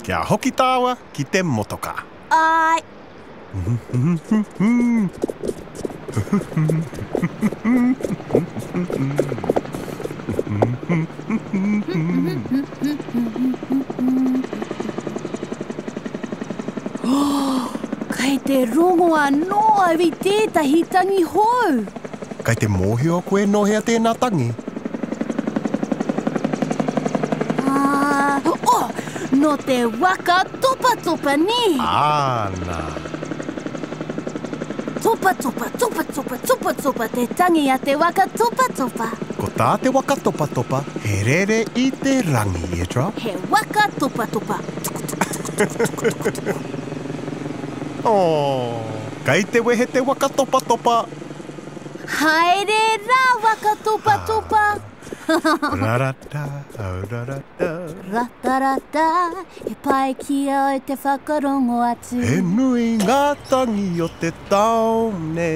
Kia hoki tāua ki te motoka. Ai. Kei te rongoa noa i tētahi tangi hou. Kai te mōhio koe nohea tēnā tangi. No te waka topa topa ni. Āna. Topa topa, topa topa, topa topa, te tangi a te waka topa topa. Ko tā te waka topa topa, he rere i te rangi, Eardrop. He waka topa topa. Oh, kai te wehe te waka topa topa. Haere rā waka topa topa. Rarata, rarata. Ratarata, he pai kia o te whakarongo atu. He nui ngā tangi o te taone.